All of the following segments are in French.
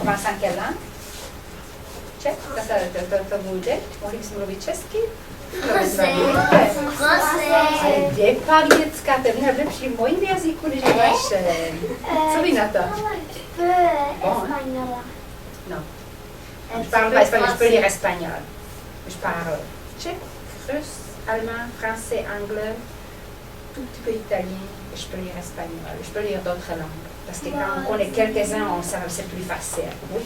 commence en quelle langue? Czech? To bude? Mohli bychom mluvit česky? Ale kde pak, děcka, to je mnohem lepší v mojím jazyku, než v vašem. Co vy na to? Non. Je parle pas espagnol, je peux lire espagnol. Je parle tchèque, russe, allemand, français, anglais, tout petit peu italien, et je peux lire espagnol. Je peux lire d'autres langues. Parce que quand on connaît quelques-uns, c'est plus facile. Oui.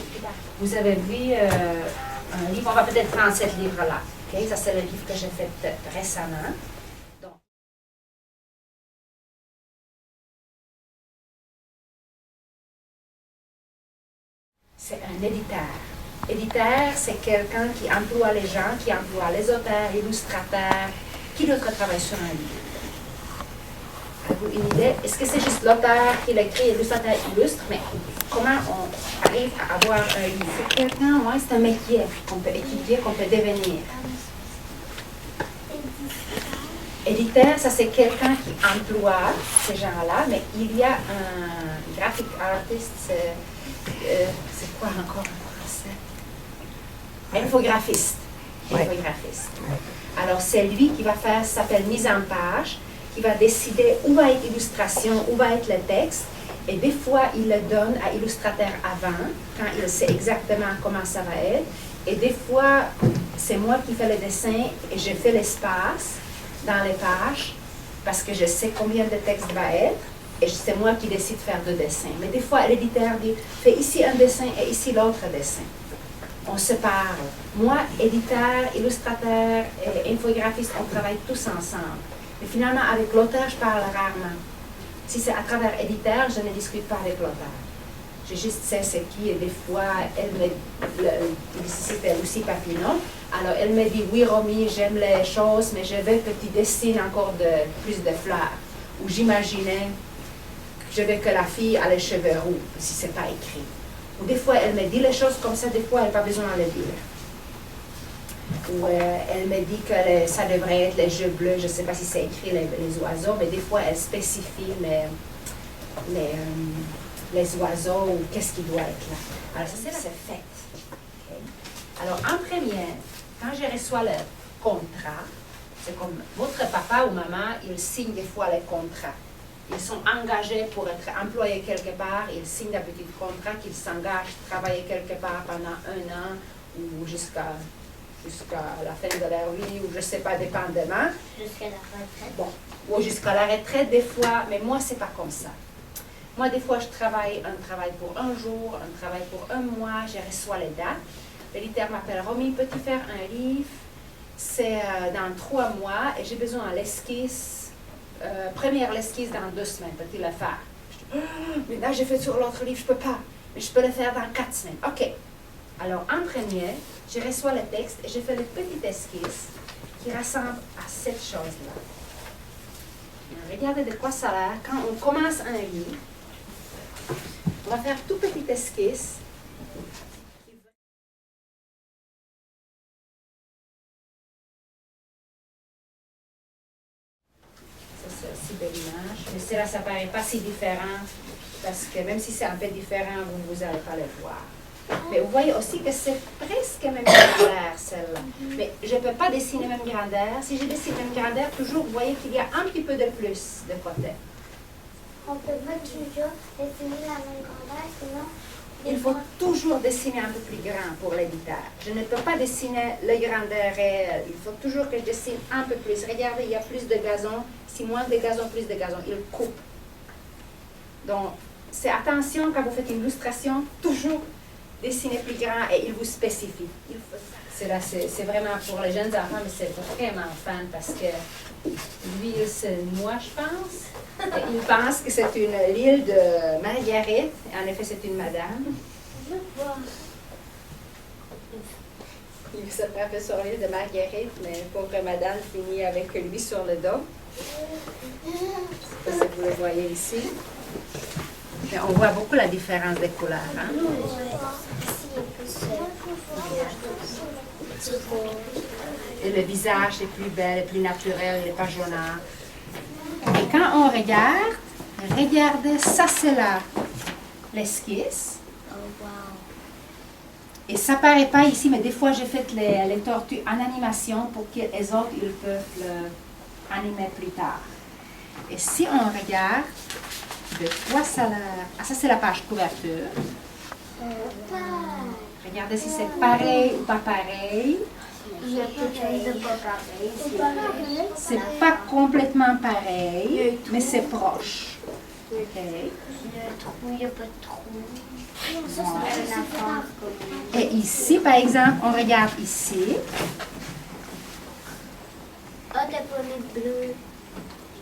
Vous avez vu un livre, on va peut-être prendre ce livre-là. Okay? Ça, c'est le livre que j'ai fait récemment. C'est un éditeur. Éditeur, c'est quelqu'un qui emploie les gens, qui emploie les auteurs, illustrateurs, qui d'autre travaille sur un livre. Avez-vous une idée? Est-ce que c'est juste l'auteur qui l'écrit, l'illustrateur illustre, mais comment on arrive à avoir un livre? C'est quelqu'un, moi, c'est un métier qu'on peut étudier, qu'on peut devenir. Éditeur, ça c'est quelqu'un qui emploie ces gens-là, mais il y a un graphic artist, c'est quoi encore en français? Infographiste. Infographiste. Alors c'est lui qui va faire, ça s'appelle mise en page, qui va décider où va être l'illustration, où va être le texte, et des fois il le donne à l'illustrateur avant, quand il sait exactement comment ça va être, et des fois c'est moi qui fais le dessin et je fais l'espace dans les pages, parce que je sais combien de texte va être, et c'est moi qui décide de faire 2 dessins. Mais des fois, l'éditeur dit, fais ici un dessin et ici l'autre dessin. On se parle. Moi, éditeur, illustrateur et infographiste, on travaille tous ensemble. Mais finalement, avec l'auteur, je parle rarement. Si c'est à travers éditeur, je ne discute pas avec l'auteur. Je juste sais c'est qui, et des fois, elle me c'était Lucie Papineau. Alors, elle me dit, oui, Romy, j'aime les choses, mais je veux que tu dessines encore plus de fleurs. Ou j'imaginais, je veux que la fille a les cheveux roux, si ce n'est pas écrit. Ou des fois, elle me dit les choses comme ça, des fois, elle n'a pas besoin de le dire. Ou elle me dit que ça devrait être les yeux bleus, je ne sais pas si c'est écrit les oiseaux, mais des fois, elle spécifie les oiseaux ou qu'est-ce qui doit être là. Alors, ça, c'est fait. Okay. Alors, en première, quand je reçois le contrat, c'est comme votre papa ou maman, ils signent des fois les contrats. Ils sont engagés pour être employés quelque part, ils signent d'habitude un contrat qu'ils s'engagent à travailler quelque part pendant 1 an ou jusqu'à la fin de leur vie, ou je ne sais pas, dépendamment. Jusqu'à la retraite. Bon, ou jusqu'à la retraite des fois, mais moi, ce n'est pas comme ça. Moi, des fois, je travaille un travail pour 1 jour, un travail pour 1 mois, je reçois les dates. L'éditeur m'appelle, Romy, peux-tu faire un livre? C'est dans 3 mois et j'ai besoin de l'esquisse, première l'esquisse dans 2 semaines, peux-tu le faire? Je dis, oh, mais là, j'ai fait sur l'autre livre, je ne peux pas, mais je peux le faire dans 4 semaines. OK. Alors, en premier, je reçois le texte et je fais une petite esquisse qui ressemble à cette chose-là. Regardez de quoi ça a l'air. Quand on commence un livre, on va faire tout petite esquisse. Ça, c'est aussi belle image. Mais celle-là, ça ne paraît pas si différent, parce que même si c'est un peu différent, vous n'allez pas le voir. Mais vous voyez aussi que c'est presque même grandeur, celle-là. Mais je ne peux pas dessiner même grandeur. Si je dessine même grandeur, toujours, vous voyez qu'il y a un petit peu de plus de côté. On ne peut pas toujours dessiner la même grandeur, sinon... Il faut toujours dessiner un peu plus grand pour l'éditeur. Je ne peux pas dessiner la grandeur réelle. Il faut toujours que je dessine un peu plus. Regardez, il y a plus de gazon. Si moins de gazon, plus de gazon. Il coupe. Donc, c'est attention quand vous faites une illustration, toujours dessiner plus grand et il vous spécifie. C'est vraiment pour les jeunes enfants, mais c'est vraiment fun parce que lui, il se noie, je pense. Et il pense que c'est l'île de Marguerite. En effet, c'est une madame. Il se frappe sur l'île de Marguerite, mais pauvre madame finit avec lui sur le dos. Je ne sais pas si vous le voyez ici. Mais on voit beaucoup la différence des couleurs. Hein? Et le visage est plus bel, plus naturel, il n'est pas jaunard. Et quand on regarde, regardez, ça c'est l'esquisse. Oh, wow. Et ça paraît pas ici, mais des fois j'ai fait les tortues en animation pour que les autres ils peuvent l'animer plus tard. Et si on regarde, de quoi ça a l'air. Ah, ça c'est la page couverture. Regardez si c'est pareil ou pas pareil. C'est pas complètement pareil, mais c'est proche. Ok. Il n'y a pas de trou. Et ici, par exemple, on regarde ici. Ah, t'as pas mis de bleu.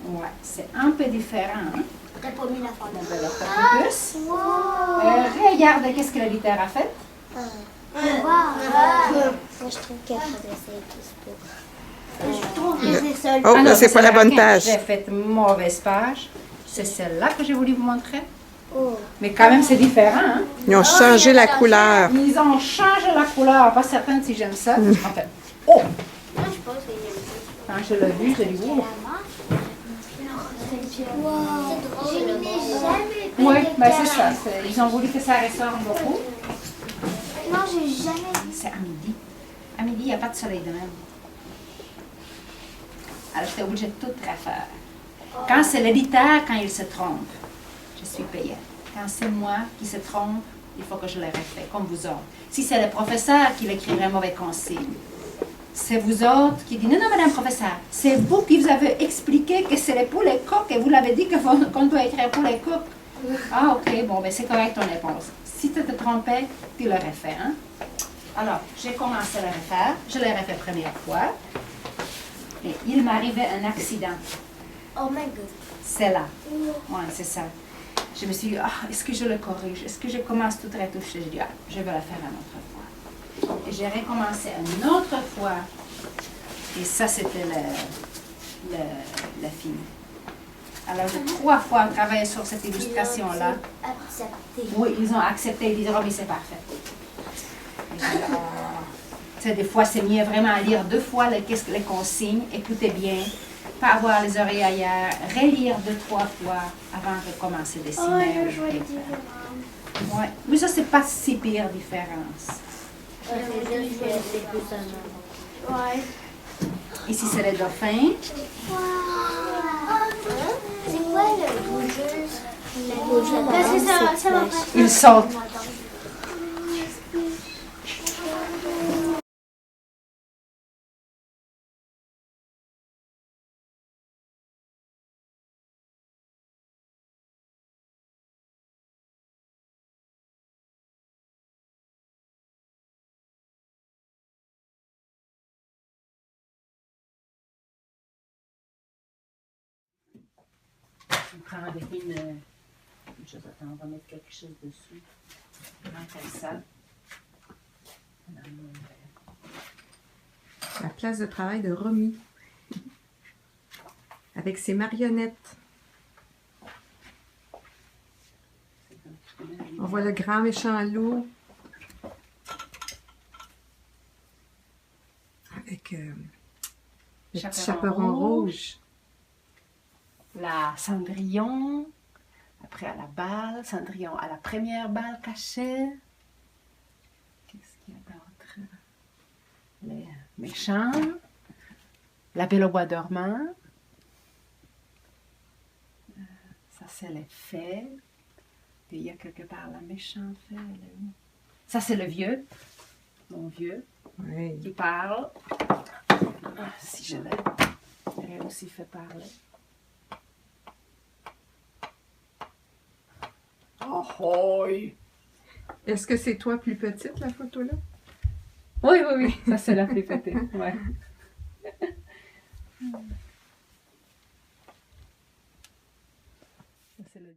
Ouais, c'est un peu différent. Hein? T'as pas mis la forme. On va le faire plus. Regarde qu'est-ce que l'éditeur a fait. Moi, je trouve qu'elle faudrait essayer plus. Je trouve que c'est ça. Oh, Ah non, là, c'est pas la bonne rien. page. J'ai fait mauvaise page. C'est celle-là que j'ai voulu vous montrer. Oh. Mais quand même, c'est différent. Hein? Ils ont changé la couleur. Ils ont changé la couleur. Pas certaine si j'aime ça. En fait, oh! Moi, je pense qu'il y a Quand je l'ai vu, j'ai dit, oh! Je n'ai jamais Oui, ben c'est ça. Ils ont voulu que ça ressorte beaucoup. Non, j'ai jamais vu. C'est à midi. À midi, il n'y a pas de soleil de même. Alors, j'étais obligée de tout refaire. Quand c'est l'éditeur, quand il se trompe, je suis payée. Quand c'est moi qui se trompe, il faut que je le refais, comme vous autres. Si c'est le professeur qui l'écrirait mauvais consigne, c'est vous autres qui dites, non, non, madame professeur, c'est vous qui vous avez expliqué que c'est les poules et coqs et vous l'avez dit qu'on doit écrire poules et coqs. Ah, ok, bon, ben c'est correct ton réponse. Si tu te trompais, tu le refais. Hein? Alors, j'ai commencé à le refaire. Je l'ai refait première fois. Et il m'arrivait un accident. Oh my god. C'est là. Oui, c'est ça. Je me suis dit, ah, est-ce que je le corrige? Est-ce que je commence tout retoucher? J'ai dit, ah, je vais le faire une autre fois. Et j'ai recommencé une autre fois. Et ça, c'était la fini. Alors, j'ai 3 fois travaillé sur cette illustration-là. Accepté. Oui, ils ont accepté. Ils disaient, oh, mais c'est parfait. Et j'ai dit, ah. Tu sais, des fois, c'est mieux vraiment à lire 2 fois les consignes, écouter bien, pas avoir les oreilles ailleurs, relire 2-3 fois avant de commencer à dessiner. Oh, je vois les différences. Ouais. Mais ça, c'est pas si pire différence. Ouais. Ici, c'est les dauphins. C'est quoi le bougeuse? Parce que ça va pas. Ils sautent. On prend avec une chose. Attends, on va mettre quelque chose dessus. Comme ça. La place de travail de Romy. Avec ses marionnettes. On voit le grand méchant loup. Avec le petit chaperon rouge. La Cendrillon. Après à la balle. Cendrillon à la première balle cachée. Qu'est-ce qu'il y a d'autre? Les méchants. La Belle au bois dormant. Ça, c'est les fées. Puis il y a quelque part la méchante fée. Ça, c'est le vieux. Mon vieux. Oui. Qui parle. Ah, si je l'ai aussi fait parler. Ahoy! Est-ce que c'est toi plus petite, la photo là? Oui, oui, oui. Ça, c'est la plus petite. Ouais. Ça, c'est le...